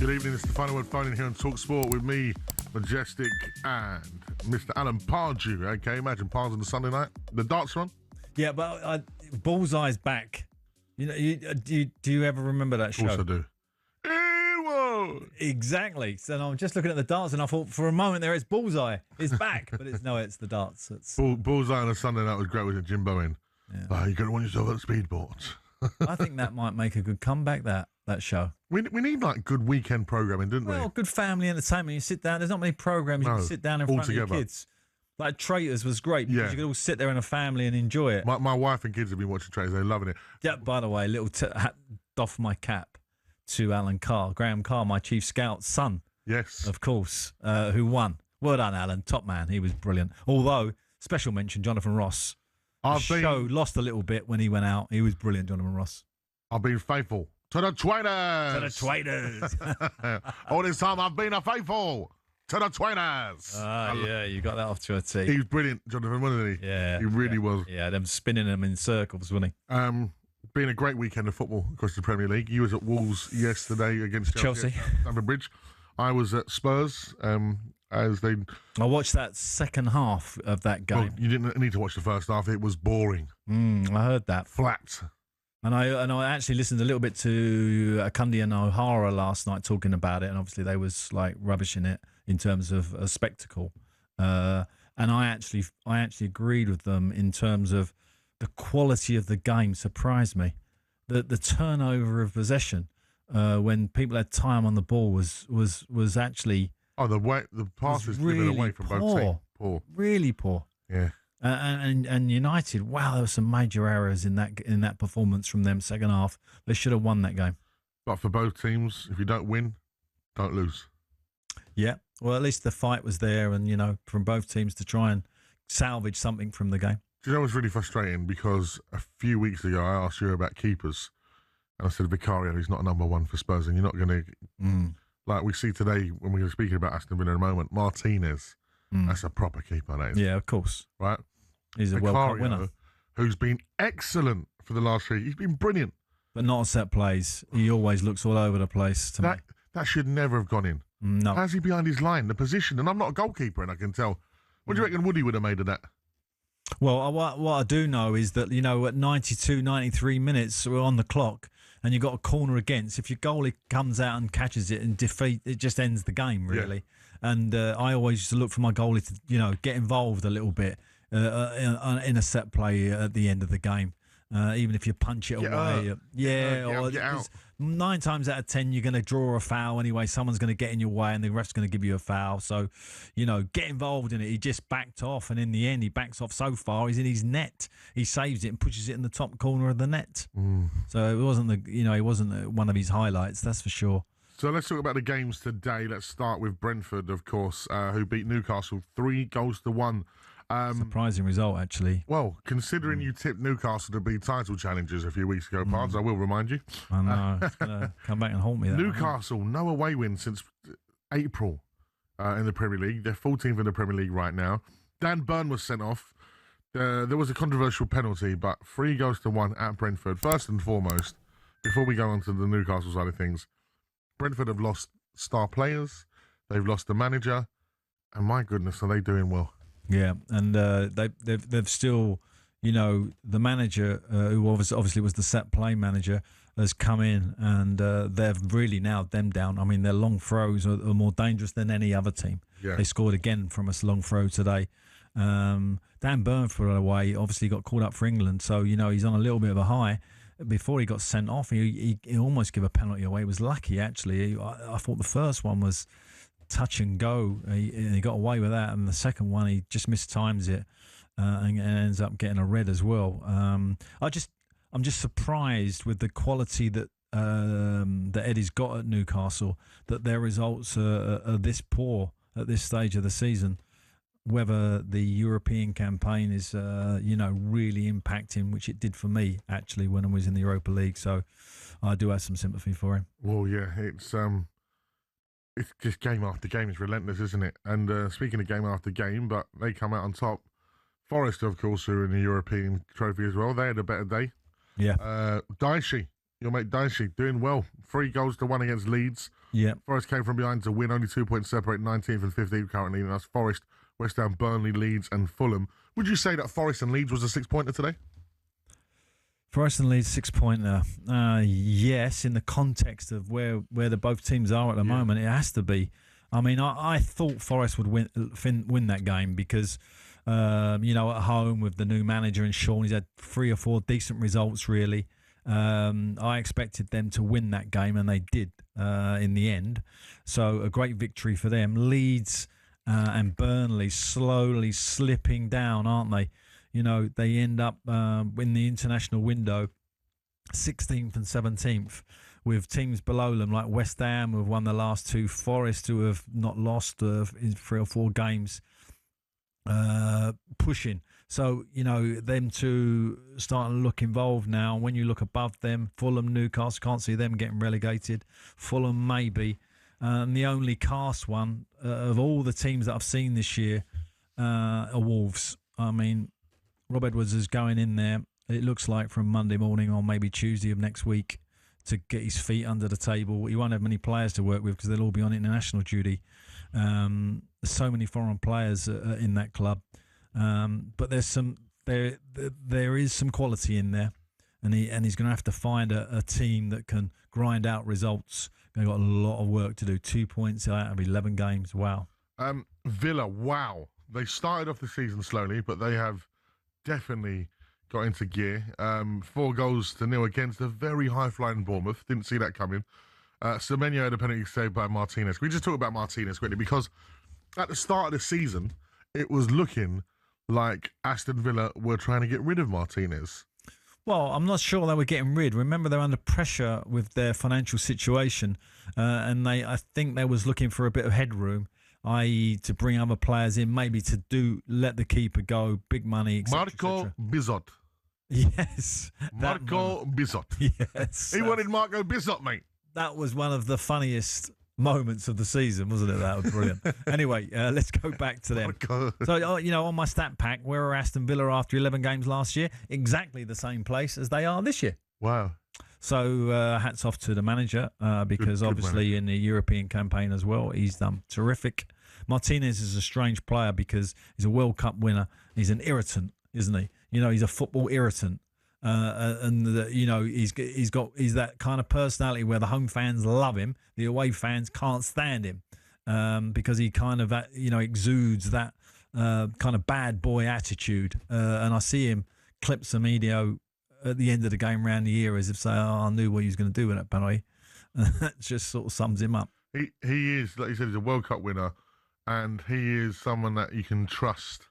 Good evening, it's the Final Word phone in here on talkSPORT with me, Majestic, and Mr. Alan Pardew. Okay, imagine Pards on the Sunday night. The darts are on. Yeah, but Bullseye's back. You know, do you ever remember that show? Of course I do. Exactly. So I'm just looking at the darts, and I thought for a moment there, it's Bullseye. It's back, but it's the darts. It's Bullseye on a Sunday night was great with Jimbo in. Yeah. You're going to want yourself at the speedboards. I think that might make a good comeback. That show. We need like good weekend programming, didn't we? Well, good family entertainment. You sit down. There's not many programs you can sit down in front of your kids. Like Traitors was great because you could all sit there in a family and enjoy it. My wife and kids have been watching Traitors. They're loving it. Yeah. By the way, doff my cap to Alan Carr, Graham Carr, my chief scout's son. Yes, of course. Who won? Well done, Alan. Top man. He was brilliant. Although special mention, Jonathan Ross. The show lost a little bit when he went out. He was brilliant, Jonathan Ross. I've been faithful to the Traitors. To the Traitors. All this time I've been faithful to the Traitors. Yeah, you got that off to a T. He was brilliant, Jonathan, wasn't he? Yeah. He really was. Yeah, them spinning them in circles, wasn't he? Been a great weekend of football across the Premier League. You was at Wolves yesterday against Chelsea. Stamford Bridge. I was at Spurs. I watched that second half of that game. Well, you didn't need to watch the first half. It was boring. I heard that. Flat. And I actually listened a little bit to Akunde and O'Hara last night talking about it, and obviously they was like rubbishing it in terms of a spectacle. And I actually agreed with them in terms of the quality of the game surprised me. The turnover of possession when people had time on the ball was actually the passes really away from both teams. Poor, really poor. Yeah. And United, wow, there were some major errors in that performance from them second half. They should have won that game. But for both teams, if you don't win, don't lose. Yeah, well, at least the fight was there, and from both teams to try and salvage something from the game. Do you know what's really frustrating? Because a few weeks ago, I asked you about keepers, and I said Vicario, he's not a number one for Spurs, and you're not going to like we see today when we were speaking about Aston Villa in a moment. Martinez. That's a proper keeper, that is. Yeah, of course. Right? He's a World Cup winner. Who's been excellent for the last 3 years. He's been brilliant. But not on set plays. He always looks all over the place to me. That should never have gone in. No. How's he behind his line? The position. And I'm not a goalkeeper, and I can tell. What do you reckon Woody would have made of that? Well, what I do know is that, at 92, 93 minutes, we're on the clock, and you've got a corner against. If your goalie comes out and catches it and defeat, it just ends the game, really. Yeah. And I always used to look for my goalie to, get involved a little bit in a set play at the end of the game. Even if you punch it away. Get out. 9 times out of 10, you're going to draw a foul anyway. Someone's going to get in your way and the ref's going to give you a foul. So, get involved in it. He just backed off, and in the end, he backs off so far, he's in his net. He saves it and pushes it in the top corner of the net. So it wasn't it wasn't one of his highlights, that's for sure. So let's talk about the games today. Let's start with Brentford, of course, who beat Newcastle 3-1. Surprising result, actually. Well, considering you tipped Newcastle to be title challengers a few weeks ago, Pards, I will remind you. I know. It's going to come back and haunt me. Newcastle, no away win since April in the Premier League. They're 14th in the Premier League right now. Dan Burn was sent off. There was a controversial penalty, but 3-1 at Brentford. First and foremost, before we go on to the Newcastle side of things, Brentford have lost star players. They've lost the manager. And my goodness, are they doing well? Yeah, and they've still, the manager who obviously was the set play manager has come in, and they've really nailed them down. I mean, their long throws are more dangerous than any other team. Yeah. They scored again from a long throw today. Dan Burn, for a way, obviously got called up for England, so he's on a little bit of a high. Before he got sent off, he almost gave a penalty away. He was lucky, actually. I thought the first one was touch and go. He got away with that, and the second one he just mistimes it and ends up getting a red as well. I'm just surprised with the quality that Eddie's got at Newcastle, that their results are this poor at this stage of the season. Whether the European campaign is really impacting, which it did for me actually when I was in the Europa League. So I do have some sympathy for him. Well, yeah, it's just game after game. It's relentless, isn't it? And speaking of game after game, but they come out on top. Forest, of course, who are in the European trophy as well. They had a better day. Yeah. Daishi, your mate Daishi, doing well. 3-1 against Leeds. Yeah. Forest came from behind to win, only 2 points separate 19th and 15th currently. And that's Forest, West Ham, Burnley, Leeds and Fulham. Would you say that Forest and Leeds was a 6-pointer today? Forest and Leeds 6-pointer. Yes, in the context of where the both teams are at the moment, it has to be. I mean, I thought Forest would win that game because, at home with the new manager and Sean, he's had 3 or 4 decent results, really. I expected them to win that game, and they did in the end. So a great victory for them. Leeds and Burnley slowly slipping down, aren't they? They end up in the international window 16th and 17th with teams below them like West Ham, who have won the last 2, Forest, who have not lost in 3 or 4 games, pushing. So, them two starting to look involved now. When you look above them, Fulham, Newcastle, can't see them getting relegated. Fulham maybe. And the only cast one of all the teams that I've seen this year are Wolves. I mean, Rob Edwards is going in there, it looks like, from Monday morning or maybe Tuesday of next week to get his feet under the table. He won't have many players to work with because they'll all be on international duty. There's so many foreign players in that club. But there is some quality in there, and he's going to have to find a team that can grind out results. They've got a lot of work to do. 2 points out of 11 games. Wow. Villa, wow. They started off the season slowly, but they have definitely got into gear. 4-0 against a very high-flying Bournemouth. Didn't see that coming. Semenyo had a penalty saved by Martinez. Can we just talk about Martinez quickly? Because at the start of the season, it was looking like Aston Villa were trying to get rid of Martinez. Well, I'm not sure they were getting rid. Remember, they're under pressure with their financial situation, and I think they was looking for a bit of headroom, i.e. to bring other players in, maybe to let the keeper go, big money, etc. Marco Bizot. Yes. Marco Bizot. Yes. He wanted Marco Bizot, mate. That was one of the funniest moments of the season, wasn't it? That was brilliant. Anyway, let's go back to them. So, on my stat pack, where are Aston Villa after 11 games last year? Exactly the same place as they are this year. Wow. So hats off to the manager because good obviously manager. In the European campaign as well, he's done terrific. Martinez is a strange player because he's a World Cup winner. He's an irritant, isn't he? He's a football irritant. He's that kind of personality where the home fans love him, the away fans can't stand him because he kind of exudes that kind of bad boy attitude. And I see him clip some video at the end of the game around the ear as if say, I knew what he was going to do with that penalty. That just sort of sums him up. He is, like you said, he's a World Cup winner, and he is someone that you can trust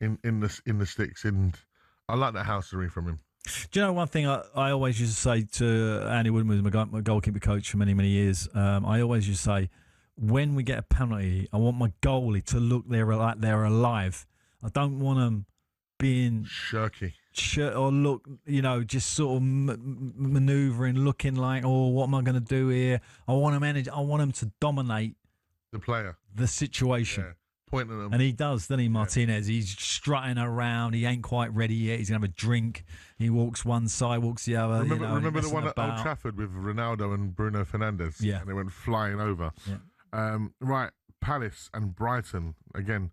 in the sticks. And I like that housery from him. Do you know one thing I always used to say to Andy Woodman, who was my goalkeeper coach for many, many years? I always used to say, when we get a penalty, I want my goalie to look like they're alive. I don't want them being shirky or look, just sort of manoeuvring, looking like, oh, what am I going to do here? I want them energy. I want them to dominate the player, the situation. Yeah. Pointing at them. And he does, doesn't he, Martinez? Yeah. He's strutting around. He ain't quite ready yet. He's going to have a drink. He walks one side, walks the other. Remember the one at Old Trafford with Ronaldo and Bruno Fernandes? Yeah. And they went flying over. Yeah. Right, Palace and Brighton. Again,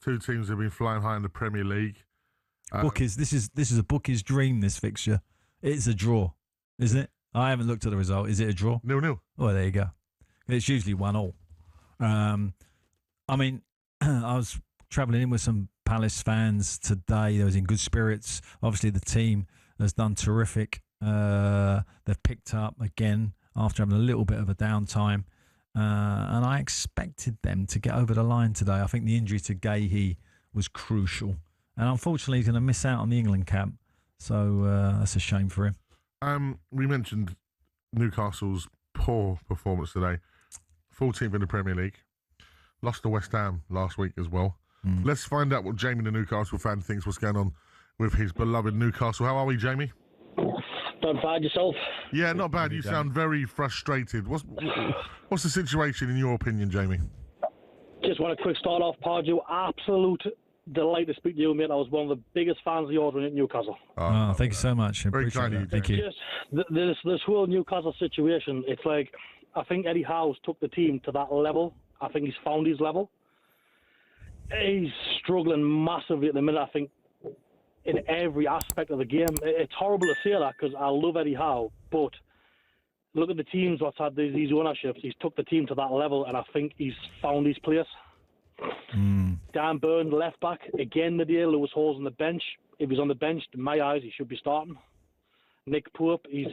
2 teams have been flying high in the Premier League. This is a bookie's dream, this fixture. It's a draw, isn't it? I haven't looked at the result. Is it a draw? 0-0. Oh, there you go. It's usually 1-1. I mean, I was travelling in with some Palace fans today. They was in good spirits. Obviously, the team has done terrific. They've picked up again after having a little bit of a downtime. And I expected them to get over the line today. I think the injury to Gahey was crucial. And unfortunately, he's going to miss out on the England cap. So that's a shame for him. We mentioned Newcastle's poor performance today. 14th in the Premier League. Lost to West Ham last week as well. Let's find out what Jamie, the Newcastle fan, thinks what's going on with his beloved Newcastle. How are we, Jamie? Not bad yourself? Yeah, not bad. You sound very frustrated. What's the situation in your opinion, Jamie? Just want a quick start off, Pardew. Absolute delight to speak to you, mate. I was one of the biggest fans of yours at Newcastle. Oh, thank you so much. Very kind of you. Thank you. This whole Newcastle situation, it's like I think Eddie Howe's took the team to that level. I think he's found his level. He's struggling massively at the minute, I think, in every aspect of the game. It's horrible to say that because I love Eddie Howe, but look at the teams what's had these ownerships. He's took the team to that level, and I think he's found his place. Dan Burn, left back, again today. Lewis Hall's on the bench. If he's on the bench, in my eyes, he should be starting. Nick Pope, he's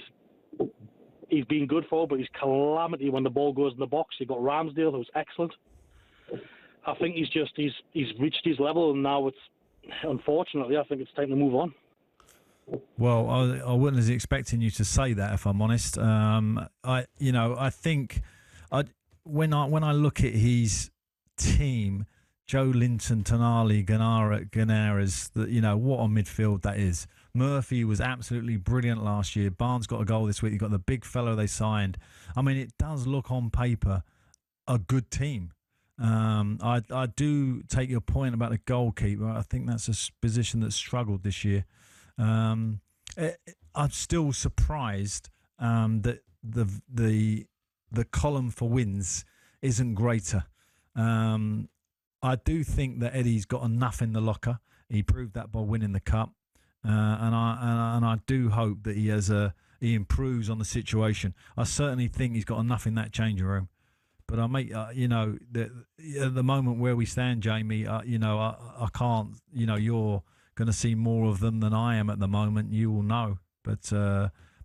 been good for, but he's calamity when the ball goes in the box. You've got Ramsdale, who's excellent. I think he's reached his level, and now unfortunately, I think it's time to move on. Well, I wasn't expecting you to say that, if I'm honest. I think when I look at his team, Joe Linton, Tonali, Ganaras, what a midfield that is. Murphy was absolutely brilliant last year. Barnes got a goal this week. You got the big fellow they signed. I mean, it does look on paper a good team. I do take your point about the goalkeeper. I think that's a position that's struggled this year. I'm still surprised that the column for wins isn't greater. I do think that Eddie's got enough in the locker. He proved that by winning the cup, and I do hope that he improves on the situation. I certainly think he's got enough in that changing room. But at the moment where we stand, Jamie, I can't. You're going to see more of them than I am at the moment. You will know. But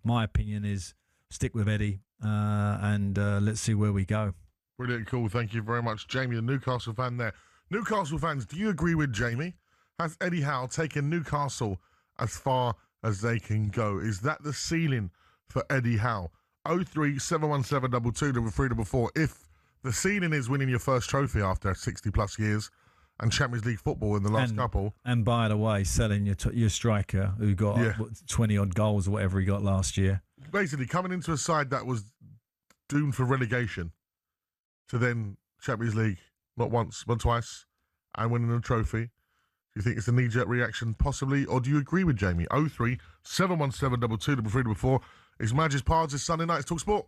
my opinion is stick with Eddie, and let's see where we go. Brilliant, cool. Thank you very much, Jamie, the Newcastle fan there. Newcastle fans, do you agree with Jamie? Has Eddie Howe taken Newcastle as far as they can go? Is that the ceiling for Eddie Howe? 03717 223 if the ceiling is winning your first trophy after 60-plus years and Champions League football in the last couple. And by the way, selling your striker who got 20-odd goals or whatever he got last year. Basically, coming into a side that was doomed for relegation to then Champions League, not once, but twice, and winning a trophy. Do you think it's a knee-jerk reaction, possibly, or do you agree with Jamie? 03717 223 is Maj's Pardew Sunday nights talkSPORT.